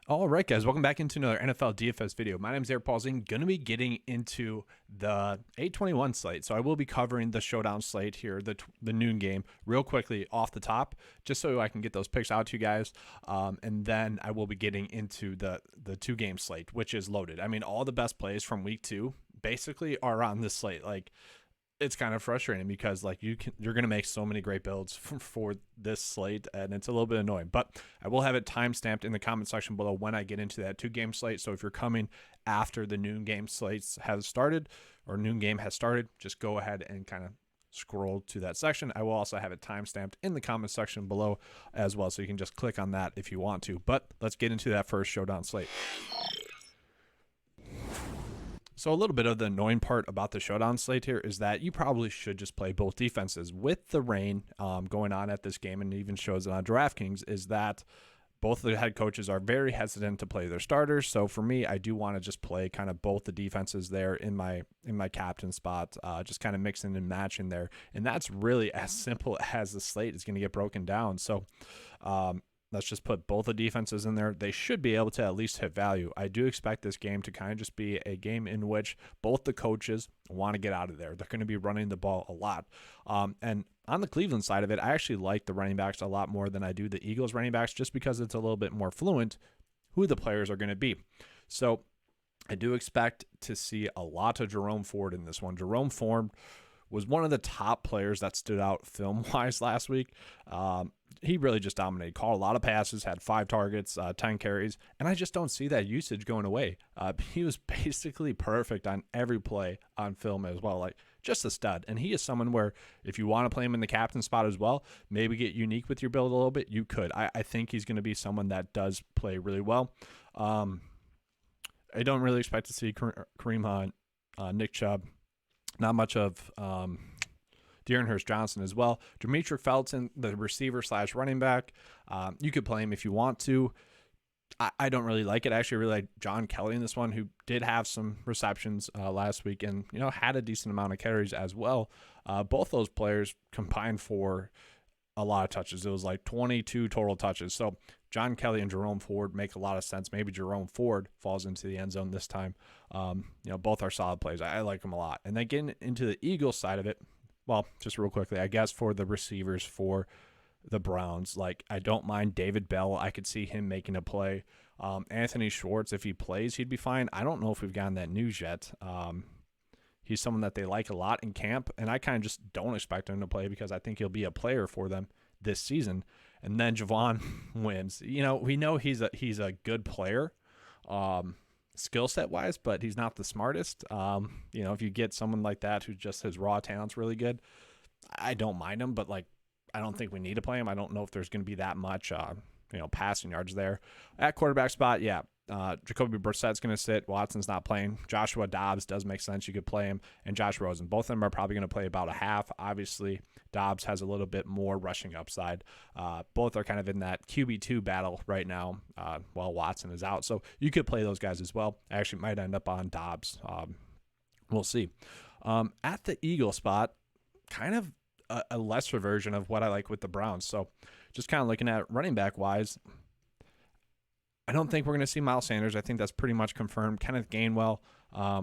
All right, guys, welcome back into another NFL DFS video. My name is Eric Paulsing, going to be getting into the 821 slate. So I will be covering the showdown slate here, the noon game, real quickly off the top, just so I can get those picks out to you guys. And then I will be getting into the two-game slate, which is loaded. I mean, all the best plays from week 2 basically are on this slate. Like, it's kind of frustrating because you're gonna make so many great builds for this slate, and it's a little bit annoying. But I will have it timestamped in the comment section below when I get into that 2-game slate. So if you're coming after the noon game slates has started or noon game has started, just go ahead and kind of scroll to that section. I will also have it timestamped in the comment section below as well, so you can just click on that if you want to. But let's get into that first showdown slate. So a little bit of the annoying part about the showdown slate here is that you probably should just play both defenses. With the rain going on at this game, and even shows it on DraftKings, is that both of the head coaches are very hesitant to play their starters. So for me, I do want to just play kind of both the defenses there in my captain spot, just kind of mixing and matching there. And that's really as simple as the slate is going to get broken down. So let's just put both the defenses in there. They should be able to at least hit value. I do expect this game to kind of just be a game in which both the coaches want to get out of there. They're going to be running the ball a lot. And on the Cleveland side of it, I actually like the running backs a lot more than I do the Eagles running backs, just because it's a little bit more fluent who the players are going to be. So I do expect to see a lot of Jerome Ford in this one. Jerome Ford was one of the top players that stood out film-wise last week. He really just dominated, caught a lot of passes, had 5 targets, 10 carries, and I just don't see that usage going away. He was basically perfect on every play on film as well, like just a stud. And he is someone where if you want to play him in the captain spot as well, maybe get unique with your build a little bit, you could. I think he's going to be someone that does play really well. I don't really expect to see Kareem Hunt, Nick Chubb, not much of De'Aaron Hurst-Johnson as well. Demetric Felton, the receiver/running back. You could play him if you want to. I don't really like it. I actually really like John Kelly in this one, who did have some receptions last week and had a decent amount of carries as well. Both those players combined for a lot of touches. It was like 22 total touches. So John Kelly and Jerome Ford make a lot of sense. Maybe Jerome Ford falls into the end zone this time. Both are solid plays. I like them a lot. And then getting into the Eagles side of it, well, just real quickly, I guess for the receivers for the Browns, like I don't mind David Bell. I could see him making a play. Anthony Schwartz, if he plays, he'd be fine. I don't know if we've gotten that news yet. He's someone that they like a lot in camp, and I kind of just don't expect him to play because I think he'll be a player for them this season. And then Javon wins. We know he's a good player, skill set wise, but he's not the smartest. If you get someone like that who just his raw talent's really good, I don't mind him, but I don't think we need to play him. I don't know if there's going to be that much passing yards there. At quarterback spot, yeah. Jacoby Brissett's going to sit. Watson's not playing. Joshua Dobbs does make sense. You could play him. And Josh Rosen. Both of them are probably going to play about a half. Obviously, Dobbs has a little bit more rushing upside. Both are kind of in that QB2 battle right now while Watson is out. So you could play those guys as well. I actually might end up on Dobbs. We'll see. At the Eagle spot, kind of a lesser version of what I like with the Browns. So just kind of looking at running back wise, I don't think we're going to see Miles Sanders. I think that's pretty much confirmed. Kenneth Gainwell, I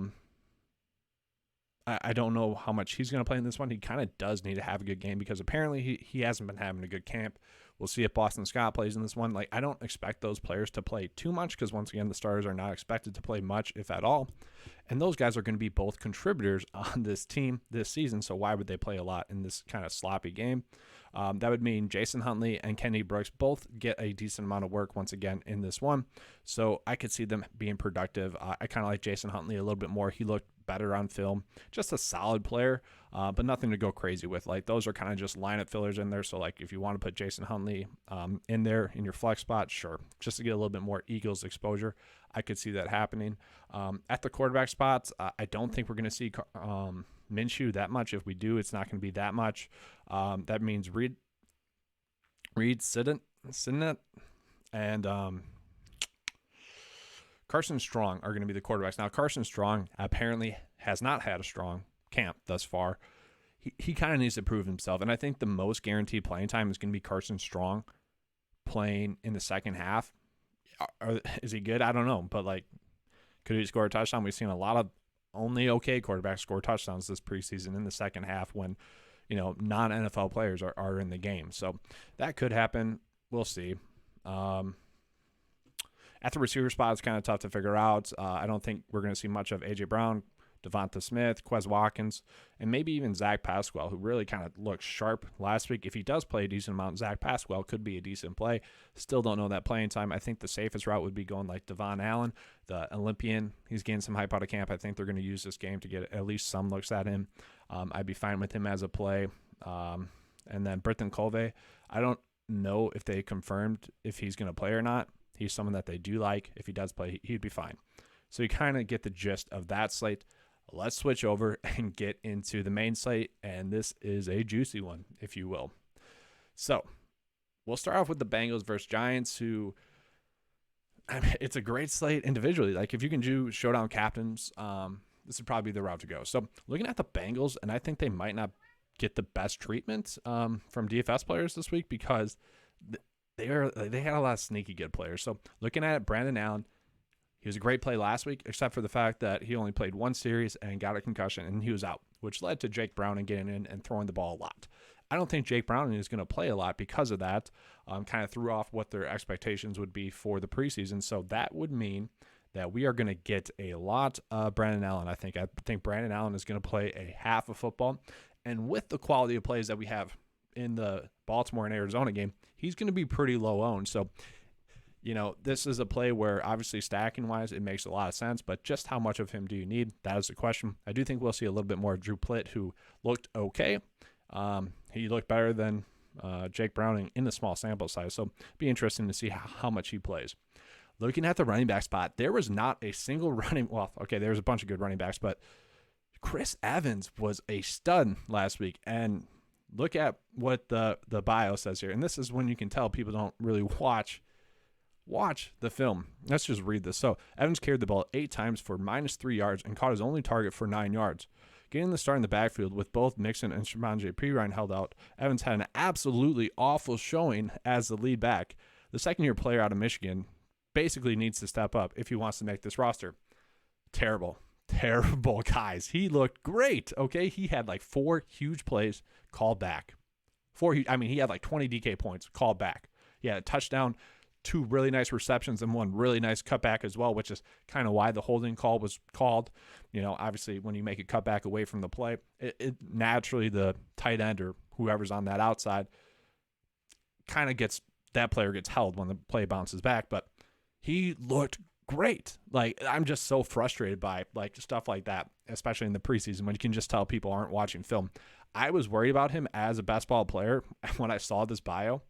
don't know how much he's going to play in this one. He kind of does need to have a good game because apparently he hasn't been having a good camp. We'll see if Boston Scott plays in this one. I don't expect those players to play too much because, once again, the starters are not expected to play much, if at all. And those guys are going to be both contributors on this team this season, so why would they play a lot in this kind of sloppy game? That would mean Jason Huntley and Kenny Brooks both get a decent amount of work once again in this one. So I could see them being productive. I kind of like Jason Huntley a little bit more. He looked better on film. Just a solid player, but nothing to go crazy with. Those are kind of just lineup fillers in there. So if you want to put Jason Huntley in there in your flex spot, sure. Just to get a little bit more Eagles exposure, I could see that happening. At the quarterback spots, I don't think we're going to see Minshew that much. If we do, it's not going to be that much. That means Reed Sidnett, and Carson Strong are going to be the quarterbacks. Now, Carson Strong apparently has not had a strong camp thus far. He kind of needs to prove himself, and I think the most guaranteed playing time is going to be Carson Strong playing in the second half. is he good? I don't know. But, like, could he score a touchdown? We've seen a lot of only okay quarterbacks score touchdowns this preseason in the second half when, non-NFL players are in the game. So that could happen. We'll see. At the receiver spot, it's kind of tough to figure out. I don't think we're going to see much of A.J. Brown, Devonta Smith, Quez Watkins, and maybe even Zach Pasquale, who really kind of looked sharp last week. If he does play a decent amount, Zach Pasquale could be a decent play. Still don't know that playing time. I think the safest route would be going like Devon Allen, the Olympian. He's getting some hype out of camp. I think they're going to use this game to get at least some looks at him. I'd be fine with him as a play. And then Britton Colvey, I don't know if they confirmed if he's going to play or not. He's someone that they do like. If he does play, he'd be fine. So you kind of get the gist of that slate. Let's switch over and get into the main slate, and this is a juicy one, if you will. So we'll start off with the Bengals versus Giants, who, it's a great slate individually. Like, if you can do showdown captains, this would probably be the route to go. So looking at the Bengals, and I think they might not get the best treatment from DFS players this week because they had a lot of sneaky good players. So looking at it, Brandon Allen, he was a great play last week, except for the fact that he only played one series and got a concussion, and he was out, which led to Jake Browning getting in and throwing the ball a lot. I don't think Jake Browning is going to play a lot because of that. Kind of threw off what their expectations would be for the preseason. So that would mean that we are going to get a lot of Brandon Allen. I think Brandon Allen is going to play a half of football. And with the quality of plays that we have in the Baltimore and Arizona game, he's going to be pretty low owned. So, this is a play where obviously stacking-wise it makes a lot of sense, but just how much of him do you need? That is the question. I do think we'll see a little bit more of Drew Plitt, who looked okay. He looked better than Jake Browning in the small sample size, so be interesting to see how much he plays. Looking at the running back spot, there was not a single there was a bunch of good running backs, but Chris Evans was a stud last week, and look at what the bio says here, and this is when you can tell people don't really watch the film. Let's just read this. So Evans carried the ball 8 times for -3 yards and caught his only target for 9 yards. Getting the start in the backfield with both Mixon and Shamondre Perine held out, Evans had an absolutely awful showing as the lead back. The second-year player out of Michigan basically needs to step up if he wants to make this roster. Terrible, guys. He looked great, okay? He had like 4 huge plays called back. He had like 20 DK points called back. He had a touchdown, 2 really nice receptions, and 1 really nice cutback as well, which is kind of why the holding call was called. Obviously when you make a cutback away from the play, it naturally the tight end or whoever's on that outside kind of that player gets held when the play bounces back. But he looked great. Like, I'm just so frustrated by like stuff like that, especially in the preseason when you can just tell people aren't watching film. I was worried about him as a best ball player when I saw this bio.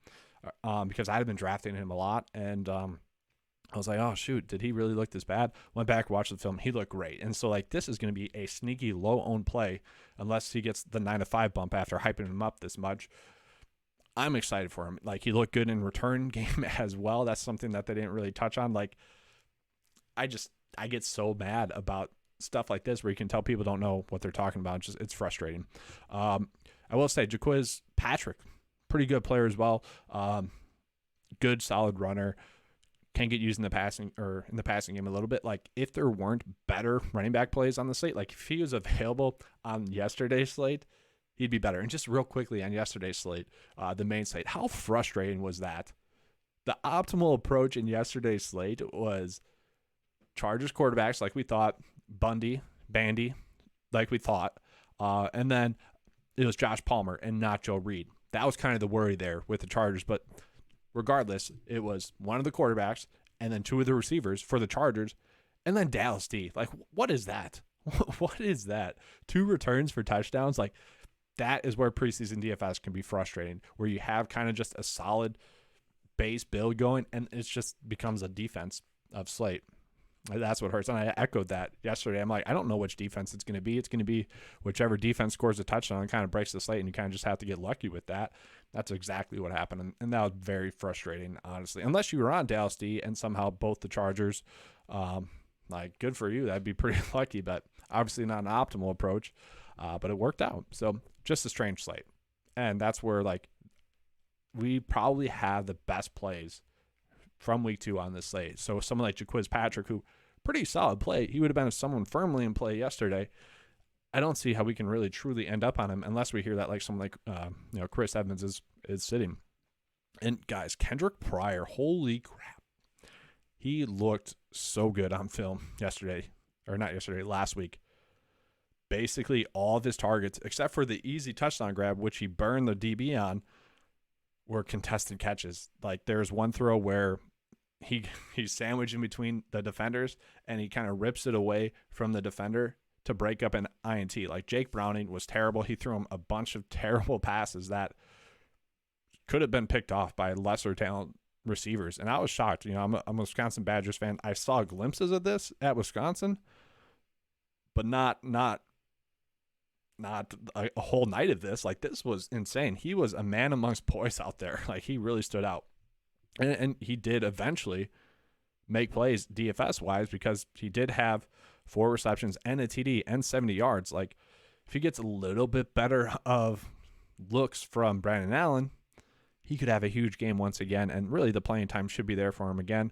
Because I had been drafting him a lot, and I was like, oh, shoot, did he really look this bad? Went back, watched the film. He looked great. And so, like, this is going to be a sneaky low-owned play unless he gets the 9-5 bump after hyping him up this much. I'm excited for him. Like, he looked good in return game as well. That's something that they didn't really touch on. Like, I get so mad about stuff like this where you can tell people don't know what they're talking about. It's frustrating. I will say, Jaquiz Patrick, pretty good player as well. Good, solid runner. Can get used in the passing game a little bit. Like, if there weren't better running back plays on the slate, like if he was available on yesterday's slate, he'd be better. And just real quickly on yesterday's slate, the main slate, how frustrating was that? The optimal approach in yesterday's slate was Chargers quarterbacks, like we thought, Bandy, like we thought, and then it was Josh Palmer and not Joe Reed. That was kind of the worry there with the Chargers. But regardless, it was one of the quarterbacks and then 2 of the receivers for the Chargers and then Dallas D. Like, what is that? What is that? 2 returns for touchdowns? Like, that is where preseason DFS can be frustrating, where you have kind of just a solid base build going and it just becomes a defense of slate. That's what hurts. And I echoed that yesterday. I'm like, I don't know which defense it's going to be. It's going to be whichever defense scores a touchdown and kind of breaks the slate, and you kind of just have to get lucky with that. That's exactly what happened, and that was very frustrating, honestly. Unless you were on Dallas D and somehow both the Chargers, good for you. That'd be pretty lucky, but obviously not an optimal approach, but it worked out. So just a strange slate. And that's where, like, we probably have the best plays from week 2 on this slate. So someone like Jaquiz Patrick, who pretty solid play, he would have been someone firmly in play yesterday. I don't see how we can really truly end up on him unless we hear that like someone like Chris Evans is sitting. And guys, Kendrick Pryor, holy crap. He looked so good on film last week. Basically all of his targets, except for the easy touchdown grab, which he burned the DB on, were contested catches. Like there's one throw where he's sandwiched in between the defenders and he kind of rips it away from the defender to break up an INT. Like Jake Browning was terrible. He threw him a bunch of terrible passes that could have been picked off by lesser talent receivers. And I was shocked. I'm a Wisconsin Badgers fan. I saw glimpses of this at Wisconsin, but not a whole night of this. Like this was insane. He was a man amongst boys out there. Like he really stood out. And he did eventually make plays DFS wise because he did have 4 receptions and a TD and 70 yards. Like if he gets a little bit better of looks from Brandon Allen, he could have a huge game once again. And really the playing time should be there for him again.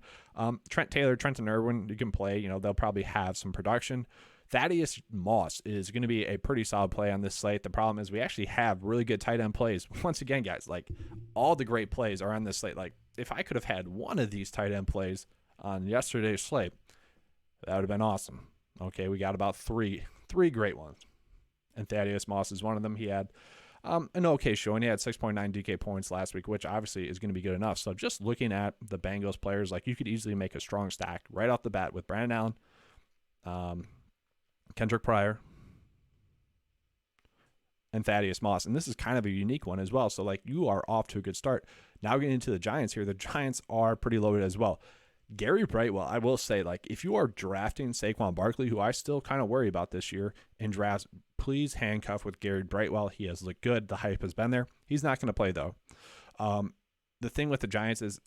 Trent Taylor, Trenton Irwin, you can play, they'll probably have some production. Thaddeus Moss is going to be a pretty solid play on this slate. The problem is we actually have really good tight end plays. Once again, guys, like all the great plays are on this slate. Like if I could have had one of these tight end plays on yesterday's slate, that would have been awesome. Okay, we got about three great ones. And Thaddeus Moss is one of them. He had an okay showing. He had 6.9 DK points last week, which obviously is going to be good enough. So just looking at the Bengals players, like you could easily make a strong stack right off the bat with Brandon Allen, Kendrick Pryor, and Thaddeus Moss. And this is kind of a unique one as well. So like you are off to a good start. Now getting into the Giants here, the Giants are pretty loaded as well. Gary Brightwell, I will say, like if you are drafting Saquon Barkley, who I still kind of worry about this year in drafts, please handcuff with Gary Brightwell. He has looked good. The hype has been there. He's not going to play though. The thing with the Giants is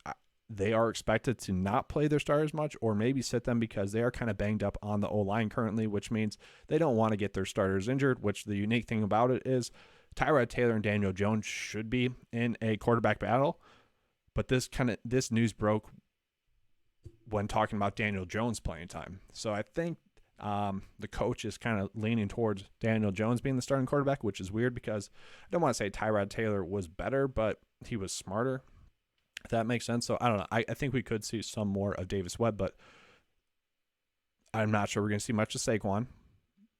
they are expected to not play their starters much or maybe sit them because they are kind of banged up on the O-line currently, which means they don't want to get their starters injured, which the unique thing about it is Tyrod Taylor and Daniel Jones should be in a quarterback battle. But this news broke when talking about Daniel Jones playing time. So I think the coach is kind of leaning towards Daniel Jones being the starting quarterback, which is weird because I don't want to say Tyrod Taylor was better, but he was smarter, if that makes sense. So I don't know. I think we could see some more of Davis Webb, but I'm not sure we're going to see much of Saquon.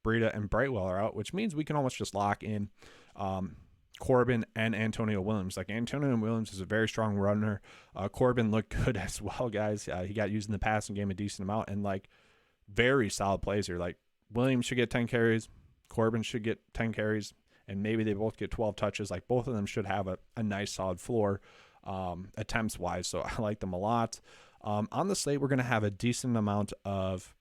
Breida and Brightwell are out, which means we can almost just lock in Corbin and Antonio Williams. Like Antonio Williams is a very strong runner. Corbin looked good as well, guys. He got used in the passing game a decent amount and like very solid plays here. Like Williams should get 10 carries. Corbin should get 10 carries and maybe they both get 12 touches. Like both of them should have a nice solid floor attempts wise. So I like them a lot. On the slate, we're going to have a decent amount of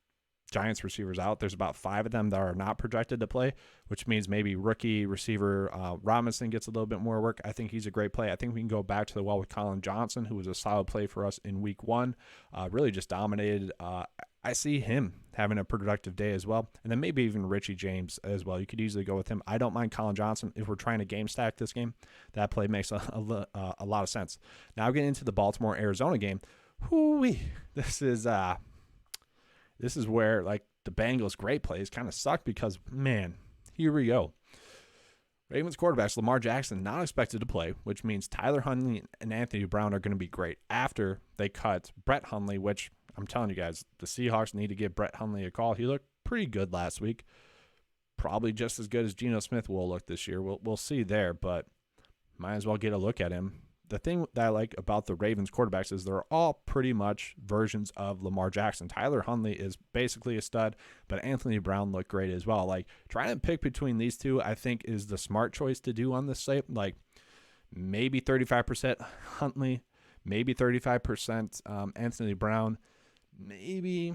Giants receivers out. There's about 5 of them that are not projected to play, which means maybe rookie receiver Robinson gets a little bit more work. I think he's a great play. I think we can go back to the well with Colin Johnson, who was a solid play for us in week 1. Really just dominated. I see him having a productive day as well. And then maybe even Richie James as well. You could easily go with him. I don't mind Colin Johnson if we're trying to game stack this game. That play makes a lot of sense. Now getting into the Baltimore-Arizona game. This is where like the Bengals' great plays kind of suck because, man, here we go. Ravens quarterbacks Lamar Jackson not expected to play, which means Tyler Huntley and Anthony Brown are going to be great after they cut Brett Hundley, which I'm telling you guys, the Seahawks need to give Brett Hundley a call. He looked pretty good last week. Probably just as good as Geno Smith will look this year. We'll see there, but might as well get a look at him. The thing that I like about the Ravens quarterbacks is they're all pretty much versions of Lamar Jackson. Tyler Huntley is basically a stud, but Anthony Brown looked great as well. Like trying to pick between these two, I think is the smart choice to do on this slate. Like maybe 35% Huntley, maybe 35% Anthony Brown, maybe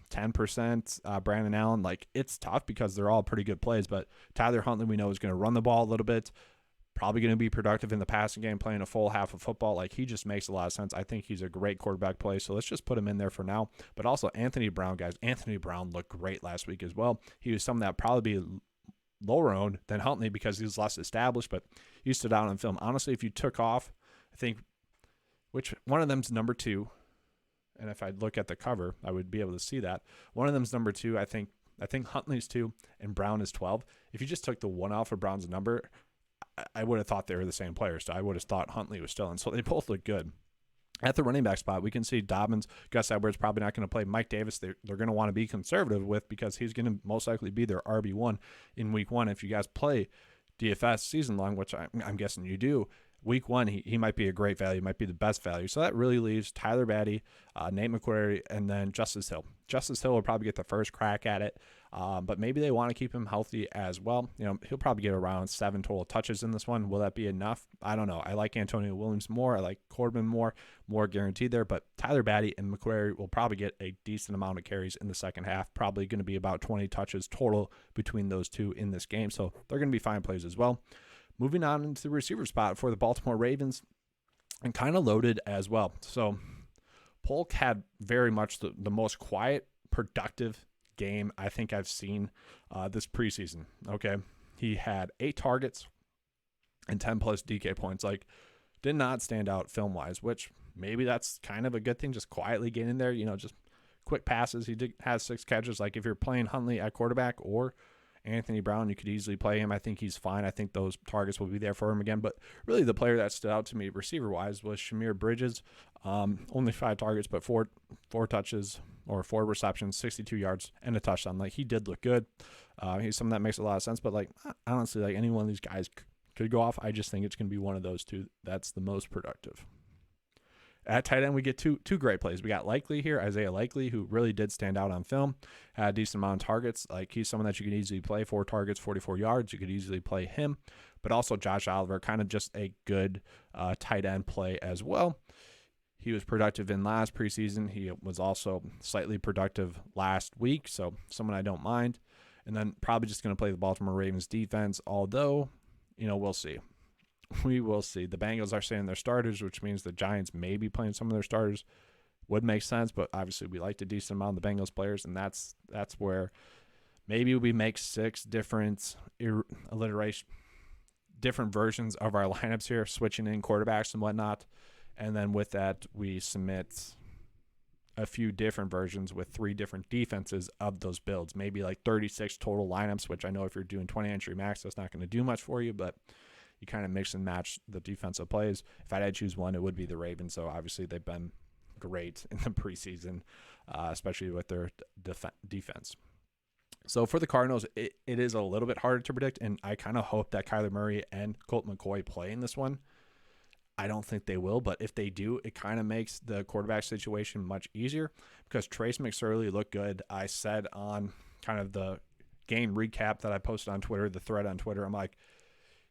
10% Brandon Allen. Like it's tough because they're all pretty good plays, but Tyler Huntley we know is going to run the ball a little bit. Probably going to be productive in the passing game, playing a full half of football. Like he just makes a lot of sense. I think he's a great quarterback play. So let's just put him in there for now. But also Anthony Brown, guys. Anthony Brown looked great last week as well. He was someone that would probably be lower owned than Huntley because he was less established, but he stood out on film. Honestly, if you took off, I think which one of them's number 2 And if I look at the cover, I would be able to see that. One of them's number 2. I think Huntley's 2 and Brown is 12. If you just took the one off of Brown's number, I would have thought they were the same players. So I would have thought Huntley was still in. So they both look good. At the running back spot, we can see Dobbins, Gus Edwards probably not going to play. Mike Davis, they're going to want to be conservative with because he's going to most likely be their RB1 in week 1. If you guys play DFS season long, which I'm guessing you do, week 1, he might be a great value, might be the best value. So that really leaves Tyler Batty, Nate McQuarrie, and then Justice Hill. Justice Hill will probably get the first crack at it, but maybe they want to keep him healthy as well. He'll probably get around 7 total touches in this one. Will that be enough? I don't know. I like Antonio Williams more. I like Corbin more guaranteed there. But Tyler Batty and McQuarrie will probably get a decent amount of carries in the second half. Probably going to be about 20 touches total between those two in this game. So they're going to be fine plays as well. Moving on into the receiver spot for the Baltimore Ravens, and kind of loaded as well. So Polk had very much the most quiet, productive game I think I've seen this preseason. Okay, he had 8 targets and 10 plus DK points. Like, did not stand out film wise, which maybe that's kind of a good thing. Just quietly get in there, just quick passes. He has 6 catches. Like, if you're playing Huntley at quarterback or Anthony Brown, you could easily play him. I think he's fine. I think those targets will be there for him again. But really, the player that stood out to me receiver-wise was Shamir Bridges. Only 5 targets, but four touches or 4 receptions, 62 yards, and a touchdown. Like, he did look good. He's someone that makes a lot of sense. But, like, honestly, like, any one of these guys could go off. I just think it's going to be one of those two that's the most productive. At tight end, we get two great plays. We got Likely here, Isaiah Likely, who really did stand out on film, had a decent amount of targets. Like, he's someone that you can easily play. 4 targets, 44 yards. You could easily play him. But also Josh Oliver, kind of just a good tight end play as well. He was productive in last preseason. He was also slightly productive last week, so someone I don't mind. And then probably just going to play the Baltimore Ravens defense, although, we'll see. We will see. The Bengals are saying their starters, which means the Giants may be playing some of their starters. Would make sense, but obviously we like a decent amount of the Bengals players, and that's where maybe we make 6 different different versions of our lineups here, switching in quarterbacks and whatnot. And then with that, we submit a few different versions with 3 different defenses of those builds. Maybe like 36 total lineups, which I know if you're doing 20 entry max, that's not going to do much for you, but you kind of mix and match the defensive plays. If I had to choose one, it would be the Ravens. So obviously they've been great in the preseason, especially with their defense. So for the Cardinals, it is a little bit harder to predict, and I kind of hope that Kyler Murray and Colt McCoy play in this one. I don't think they will, but if they do, it kind of makes the quarterback situation much easier because Trace McSorley looked good. I said on kind of the game recap that I posted on Twitter, the thread on Twitter, I'm like,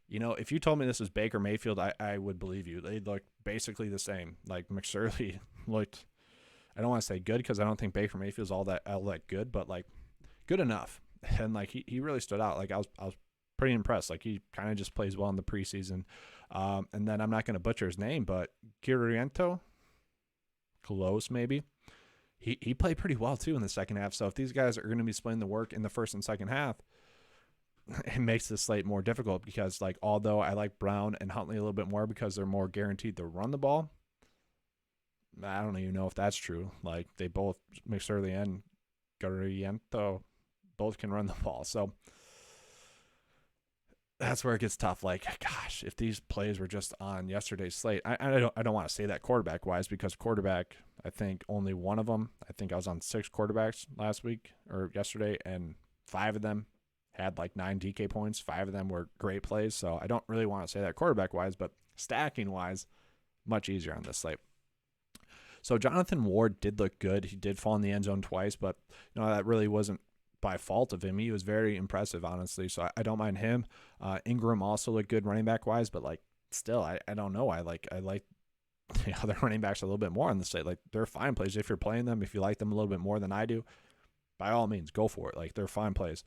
if you told me this is Baker Mayfield, I would believe you. They look basically the same. Like, McSorley looked, I don't want to say good because I don't think Baker Mayfield's all that good, but like good enough. And like he really stood out. Like I was pretty impressed. Like, he kind of just plays well in the preseason. And then I'm not going to butcher his name, but Kiriento, close maybe. He played pretty well too in the second half. So if these guys are going to be splitting the work in the first and second half, it makes the slate more difficult because, like, although I like Brown and Huntley a little bit more because they're more guaranteed to run the ball, I don't even know if that's true. Like, they both, McSorley and Gariento, both can run the ball. So that's where it gets tough. Like, gosh, if these plays were just on yesterday's slate, I don't want to say that quarterback wise because quarterback, I think only one of them. I think I was on 6 quarterbacks last week or yesterday, and 5 of them had like 9 DK points. 5 of them were great plays. So I don't really want to say that quarterback wise, but stacking wise, much easier on this slate. So Jonathan Ward did look good. He did fall in the end zone twice, but that really wasn't by fault of him. He was very impressive, honestly. So I don't mind him. Ingram also looked good running back wise, but like still, I don't know. I like the other running backs a little bit more on the slate. Like, they're fine plays if you're playing them. If you like them a little bit more than I do, by all means, go for it. Like, they're fine plays.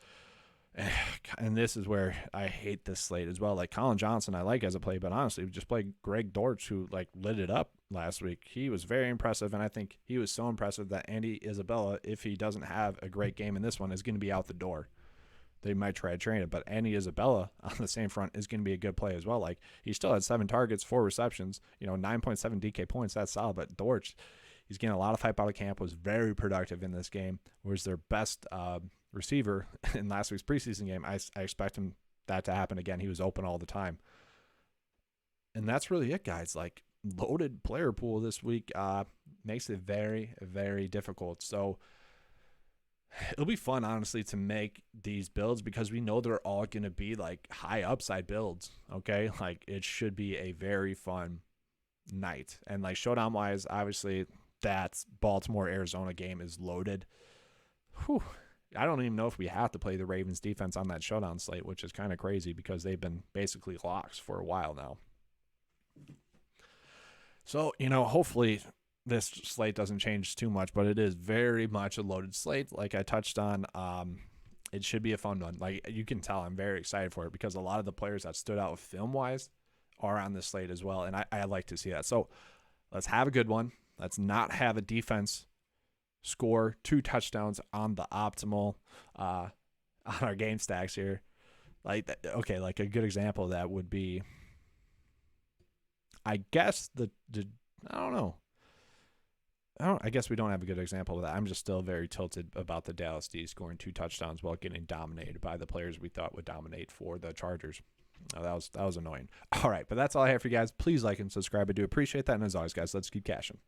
And this is where I hate this slate as well. Like, Colin Johnson, I like as a play, but honestly, we just played Greg Dortch, who like lit it up last week. He was very impressive, and I think he was so impressive that Andy Isabella, if he doesn't have a great game in this one, is going to be out the door. They might try to train it, but Andy Isabella on the same front is going to be a good play as well. Like, he still had 7 targets, 4 receptions, 9.7 DK points. That's solid, but Dortch, He's getting a lot of hype out of camp, was very productive in this game, was their best receiver in last week's preseason game. I expect him that to happen again. He was open all the time. And that's really it, guys. Like, loaded player pool this week makes it very, very difficult. So it'll be fun, honestly, to make these builds because we know they're all going to be like high upside builds. Okay. Like, it should be a very fun night. And like showdown wise, obviously that Baltimore Arizona game is loaded. Whew. I don't even know if we have to play the Ravens defense on that showdown slate, which is kind of crazy because they've been basically locks for a while now. So, hopefully this slate doesn't change too much, but it is very much a loaded slate. Like I touched on, it should be a fun one. Like, you can tell I'm very excited for it because a lot of the players that stood out film-wise are on this slate as well, and I like to see that. So let's have a good one. Let's not have a defense score 2 touchdowns on the optimal on our game stacks here. Like, okay, like a good example of that would be, I guess I don't know. I guess we don't have a good example of that. I'm just still very tilted about the Dallas D scoring 2 touchdowns while getting dominated by the players we thought would dominate for the Chargers. That was annoying. All right, but that's all I have for you guys. Please like and subscribe. I do appreciate that. And as always, guys, let's keep cashing.